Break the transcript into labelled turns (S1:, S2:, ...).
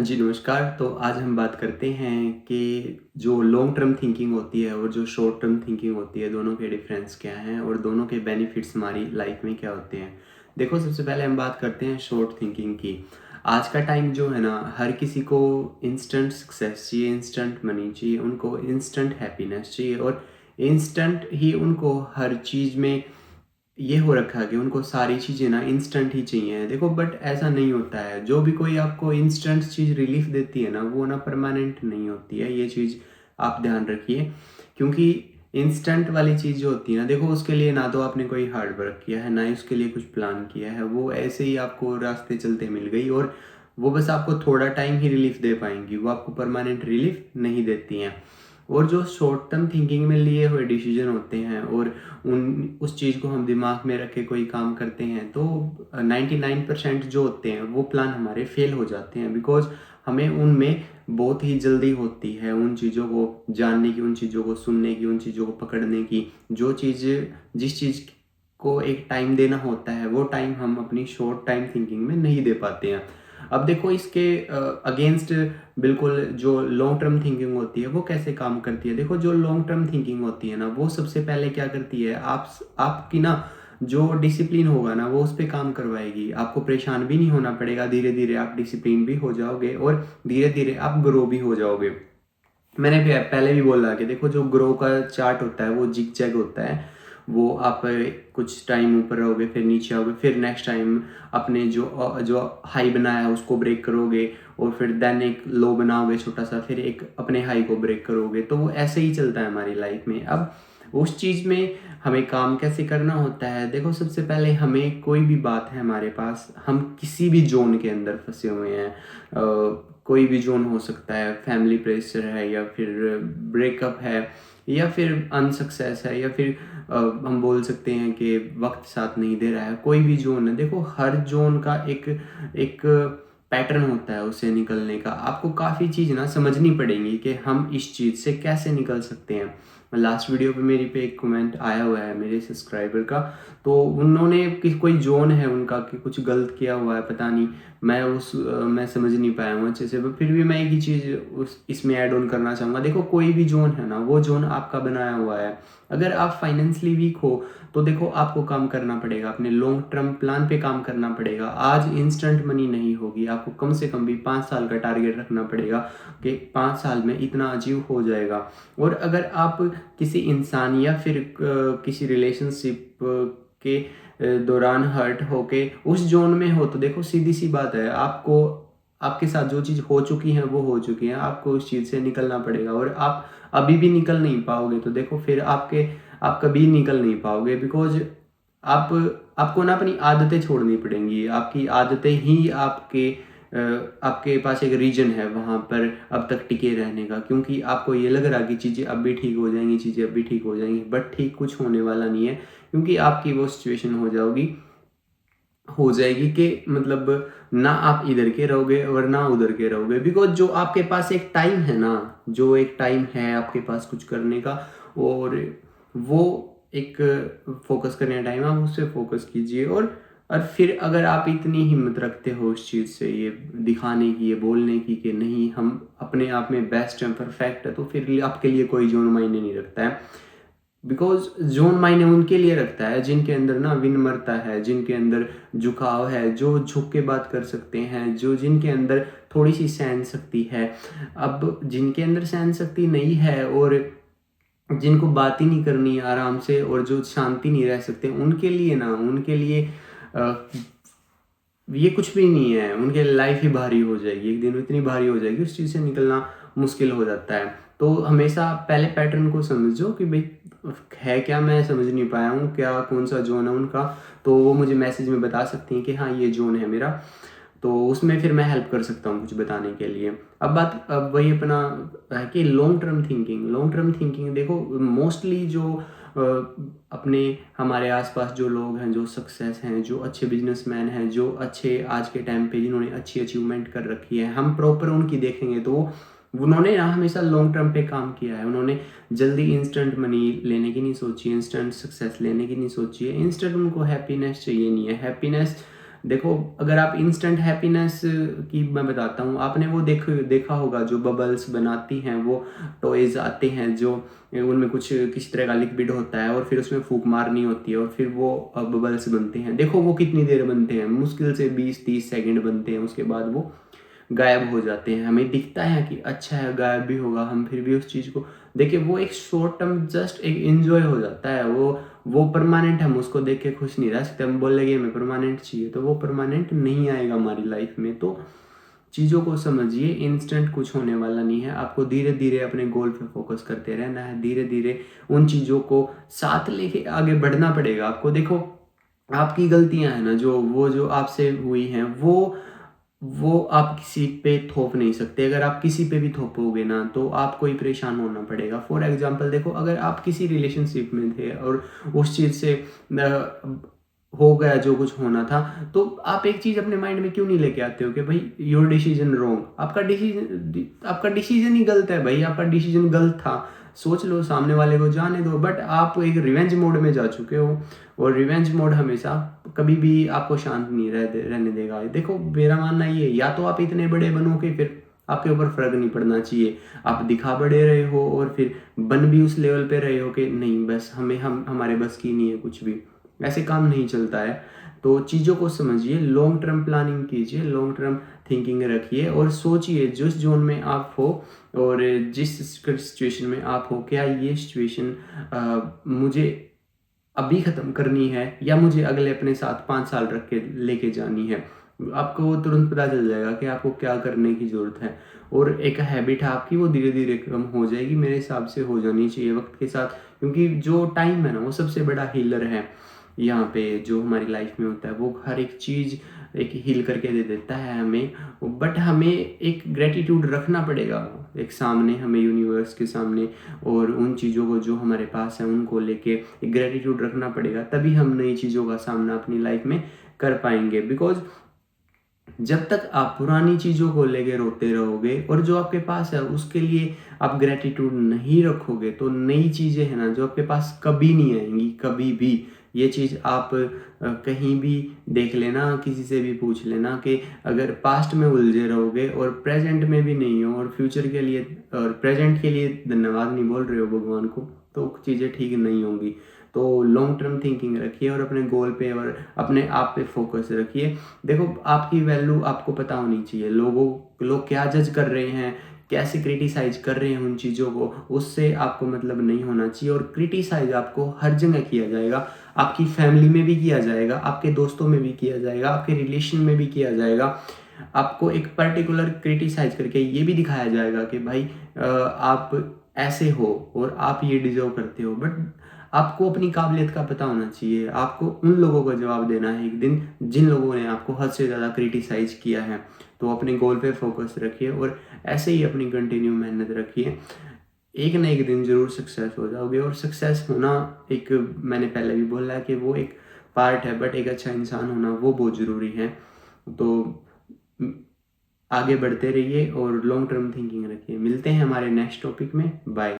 S1: जी, नमस्कार। तो आज हम बात करते हैं कि जो लॉन्ग टर्म थिंकिंग होती है और जो शॉर्ट टर्म थिंकिंग होती है, दोनों के डिफरेंस क्या हैं और दोनों के बेनिफिट्स हमारी लाइफ में क्या होते हैं। देखो, सबसे पहले हम बात करते हैं शॉर्ट थिंकिंग की। आज का टाइम जो है ना, हर किसी को इंस्टेंट सक्सेस चाहिए, इंस्टेंट मनी चाहिए, उनको इंस्टेंट हैप्पीनेस चाहिए और इंस्टेंट ही उनको हर चीज़ में ये हो रखा है कि उनको सारी चीज़ें ना इंस्टेंट ही चाहिए। देखो, बट ऐसा नहीं होता है। जो भी कोई आपको इंस्टेंट चीज़ रिलीफ देती है ना, वो ना परमानेंट नहीं होती है। ये चीज़ आप ध्यान रखिए, क्योंकि इंस्टेंट वाली चीज़ जो होती है ना, देखो उसके लिए ना तो आपने कोई हार्ड वर्क किया है, ना ही उसके लिए कुछ प्लान किया है। वो ऐसे ही आपको रास्ते चलते मिल गई और वो बस आपको थोड़ा टाइम ही रिलीफ दे पाएंगी, वो आपको परमानेंट रिलीफ नहीं देती हैं। और जो शॉर्ट टर्म थिंकिंग में लिए हुए डिसीजन होते हैं और उस चीज़ को हम दिमाग में रख के कोई काम करते हैं, तो 99% जो होते हैं वो प्लान हमारे फेल हो जाते हैं, बिकॉज हमें उनमें बहुत ही जल्दी होती है उन चीज़ों को जानने की, उन चीज़ों को सुनने की, उन चीज़ों को पकड़ने की। जो चीज़ जिस चीज़ को एक टाइम देना होता है, वो टाइम हम अपनी शॉर्ट टाइम थिंकिंग में नहीं दे पाते हैं। अब देखो, इसके अगेंस्ट बिल्कुल जो लॉन्ग टर्म थिंकिंग होती है वो कैसे काम करती है। देखो, जो लॉन्ग टर्म थिंकिंग होती है ना, वो सबसे पहले क्या करती है, आपकी ना जो डिसिप्लिन होगा ना, वो उस पे काम करवाएगी। आपको परेशान भी नहीं होना पड़ेगा, धीरे धीरे आप डिसिप्लिन भी हो जाओगे और धीरे धीरे आप ग्रो भी हो जाओगे। मैंने भी पहले भी बोला कि देखो, जो ग्रो का चार्ट होता है वो जिग जैग होता है। वो आप कुछ टाइम ऊपर रहोगे, फिर नीचे आओगे, फिर नेक्स्ट टाइम अपने जो हाई बनाया है उसको ब्रेक करोगे और फिर देन एक लो बनाओगे छोटा सा, फिर एक अपने हाई को ब्रेक करोगे। तो वो ऐसे ही चलता है हमारी लाइफ में। अब उस चीज़ में हमें काम कैसे करना होता है। देखो, सबसे पहले हमें कोई भी बात है हमारे पास, हम किसी भी जोन के अंदर फंसे हुए हैं, कोई भी जोन हो सकता है, फैमिली प्रेशर है या फिर ब्रेकअप है या फिर अनसक्सेस है या फिर हम बोल सकते हैं कि वक्त साथ नहीं दे रहा है। कोई भी जोन है, देखो हर जोन का एक एक पैटर्न होता है उससे निकलने का। आपको काफ़ी चीज़ ना समझनी पड़ेंगी कि हम इस चीज़ से कैसे निकल सकते हैं। लास्ट वीडियो पे मेरी पे एक कमेंट आया हुआ है मेरे सब्सक्राइबर का, तो उन्होंने कोई जोन है उनका कि कुछ गलत किया हुआ है, पता नहीं। मैं समझ नहीं पाया हूँ अच्छे से, पर फिर भी मैं एक ही चीज़ उस इसमें ऐड ऑन करना चाहूँगा। देखो, कोई भी जोन है ना, वो जोन आपका बनाया हुआ है। अगर आप फाइनेंशियली वीक हो, तो देखो आपको काम करना पड़ेगा, अपने लॉन्ग टर्म प्लान पे काम करना पड़ेगा। आज इंस्टेंट मनी नहीं होगी, आपको कम से कम भी 5 साल का टारगेट रखना पड़ेगा कि 5 साल में इतना अचीव हो जाएगा। और अगर आप किसी इंसान या फिर किसी रिलेशनशिप के दौरान हर्ट होके उस जोन में हो, तो देखो सीधी सी बात है, आपको आपके साथ जो चीज़ हो चुकी है वो हो चुकी है, आपको उस चीज़ से निकलना पड़ेगा। और आप अभी भी निकल नहीं पाओगे, तो देखो फिर आप कभी निकल नहीं पाओगे, बिकॉज आप आपको ना अपनी आदतें छोड़नी पड़ेंगी। आपकी आदतें ही आपके पास एक रीजन है वहाँ पर अब तक टिके रहने का, क्योंकि आपको ये लग रहा कि चीज़ें अब भी ठीक हो जाएंगी, चीज़ें अब भी ठीक हो जाएंगी, बट ठीक कुछ होने वाला नहीं है, क्योंकि आपकी वो सिचुएशन हो जाएगी कि मतलब ना आप इधर के रहोगे और ना उधर के रहोगे। बिकॉज जो आपके पास एक टाइम है ना, जो एक टाइम है आपके पास कुछ करने का, और वो एक फोकस करने का टाइम, आप उससे फोकस कीजिए। और फिर अगर आप इतनी हिम्मत रखते हो उस चीज़ से ये दिखाने की, ये बोलने की कि नहीं हम अपने आप में बेस्ट हैं, परफेक्ट है, तो फिर आपके लिए कोई जोन मायने नहीं रखता है। बिकॉज जोन मायने उनके लिए रखता है जिनके अंदर ना विनम्रता है, जिनके अंदर झुकाव है, जो झुक के बात कर सकते हैं, जो जिनके अंदर थोड़ी सी सहन शक्ति है। अब जिनके अंदर सहन शक्ति नहीं है और जिनको बात ही नहीं करनी आराम से और जो शांति नहीं रह सकते, उनके लिए अ, ये कुछ भी नहीं है। उनके लाइफ ही भारी हो जाएगी, एक दिन इतनी भारी हो जाएगी, उस चीज़ से निकलना मुश्किल हो जाता है। तो हमेशा पहले पैटर्न को समझो कि भाई है क्या, मैं समझ नहीं पाया हूँ क्या, कौन सा जोन है उनका। तो वो मुझे मैसेज में बता सकती हैं कि हाँ ये जोन है मेरा, तो उसमें फिर मैं हेल्प कर सकता हूँ कुछ बताने के लिए। अब वही अपना है कि लॉन्ग टर्म थिंकिंग देखो, मोस्टली जो अपने हमारे आसपास जो लोग हैं, जो सक्सेस हैं, जो अच्छे बिजनेसमैन हैं, जो अच्छे आज के टाइम पे जिन्होंने अच्छी अचीवमेंट कर रखी है, हम प्रॉपर उनकी देखेंगे तो उन्होंने ना हमेशा लॉन्ग टर्म पे काम किया है। उन्होंने जल्दी इंस्टेंट मनी लेने की नहीं सोची है, इंस्टेंट सक्सेस लेने की नहीं सोची है। इंस्टेंट उनको हैप्पीनेस चाहिए नहीं है। हैप्पीनेस देखो अगर आप इंस्टेंट हैप्पीनेस की मैं बताता हूँ, आपने वो देखा होगा जो बबल्स बनाती हैं, वो टॉयज़ आते हैं जो उनमें कुछ किसी तरह का लिक्विड होता है और फिर उसमें फूंक मारनी होती है और फिर वो बबल्स बनते हैं। देखो वो कितनी देर बनते हैं, मुश्किल से 20-30 सेकंड बनते हैं, उसके बाद वो गायब हो जाते हैं। हमें दिखता है कि अच्छा है गायब भी होगा, हम फिर भी उस चीज़ को देखिए, वो एक शॉर्ट टर्म जस्ट एक एंजॉय हो जाता है। वो परमानेंट हम उसको देख के खुश नहीं रह सकते। हम बोलेंगे हमें परमानेंट चाहिए, तो वो परमानेंट नहीं आएगा हमारी लाइफ में। तो चीज़ों को समझिए, इंस्टेंट कुछ होने वाला नहीं है। आपको धीरे धीरे अपने गोल पे फोकस करते रहना है, धीरे धीरे उन चीज़ों को साथ लेके आगे बढ़ना पड़ेगा आपको। देखो आपकी गलतियां हैं ना, जो आपसे हुई हैं, वो आप किसी पे थोप नहीं सकते। अगर आप किसी पे भी थोपोगे ना तो आपको ही परेशान होना पड़ेगा। फॉर एग्जांपल देखो, अगर आप किसी रिलेशनशिप में थे और उस चीज़ से हो गया जो कुछ होना था, तो आप एक चीज़ अपने माइंड में क्यों नहीं लेके आते हो कि भाई योर डिसीजन रॉन्ग, आपका डिसीजन ही गलत है भाई, आपका डिसीजन गलत था। सोच लो, सामने वाले को जाने दो। बट आप एक रिवेंज मोड में जा चुके हो और रिवेंज मोड हमेशा कभी भी आपको शांत नहीं रहने देगा। देखो मेरा मानना ये है, या तो आप इतने बड़े बनो कि फिर आपके ऊपर फर्क नहीं पड़ना चाहिए, आप दिखा बड़े रहे हो और फिर बन भी उस लेवल पे रहे हो कि नहीं बस हम हमारे बस की नहीं है कुछ भी। ऐसे काम नहीं चलता है। तो चीज़ों को समझिए, लॉन्ग टर्म प्लानिंग कीजिए, लॉन्ग टर्म थिंकिंग रखिए और सोचिए जिस जोन में आप हो और जिस सिचुएशन में आप हो, क्या ये सिचुएशन मुझे अभी ख़त्म करनी है या मुझे अगले अपने साथ 5 साल रख के लेके जानी है। आपको तुरंत पता चल जाएगा कि आपको क्या करने की ज़रूरत है। और एक हैबिट है आपकी, वो धीरे धीरे कम हो जाएगी, मेरे हिसाब से हो जानी चाहिए वक्त के साथ। क्योंकि जो टाइम है ना, वो सबसे बड़ा हीलर है। यहाँ पे जो हमारी लाइफ में होता है, वो हर एक चीज़ एक हील करके दे देता है हमें। बट हमें एक ग्रेटिट्यूड रखना पड़ेगा एक सामने, हमें यूनिवर्स के सामने, और उन चीज़ों को जो हमारे पास है उनको लेके एक ग्रेटिट्यूड रखना पड़ेगा। तभी हम नई चीज़ों का सामना अपनी लाइफ में कर पाएंगे। बिकॉज जब तक आप पुरानी चीज़ों को लेके रोते रहोगे और जो आपके पास है उसके लिए आप ग्रेटिट्यूड नहीं रखोगे, तो नई चीज़ें हैं ना जो आपके पास कभी नहीं आएंगी, कभी भी। ये चीज़ आप कहीं भी देख लेना, किसी से भी पूछ लेना कि अगर पास्ट में उलझे रहोगे और प्रेजेंट में भी नहीं हो और फ्यूचर के लिए और प्रेजेंट के लिए धन्यवाद नहीं बोल रहे हो भगवान को, तो चीज़ें ठीक नहीं होंगी। तो लॉन्ग टर्म थिंकिंग रखिए और अपने गोल पे और अपने आप पे फोकस रखिए। देखो आपकी वैल्यू आपको पता होनी चाहिए। लोग क्या जज कर रहे हैं, कैसे क्रिटिसाइज कर रहे हैं उन चीज़ों को, उससे आपको मतलब नहीं होना चाहिए। और क्रिटिसाइज आपको हर जगह किया जाएगा, आपकी फैमिली में भी किया जाएगा, आपके दोस्तों में भी किया जाएगा, आपके रिलेशन में भी किया जाएगा। आपको एक पर्टिकुलर क्रिटिसाइज करके ये भी दिखाया जाएगा कि भाई आप ऐसे हो और आप ये डिजर्व करते हो। बट आपको अपनी काबिलियत का पता होना चाहिए। आपको उन लोगों का जवाब देना है एक दिन जिन लोगों ने आपको हद से ज़्यादा क्रिटिसाइज किया है। तो अपने गोल पे फोकस रखिए और ऐसे ही अपनी कंटिन्यू मेहनत रखिए। एक ना एक दिन ज़रूर सक्सेस हो जाओगे। और सक्सेस होना, एक मैंने पहले भी बोला है कि वो एक पार्ट है, बट एक अच्छा इंसान होना वो बहुत ज़रूरी है। तो आगे बढ़ते रहिए और लॉन्ग टर्म थिंकिंग रखिए। मिलते हैं हमारे नेक्स्ट टॉपिक में। बाय।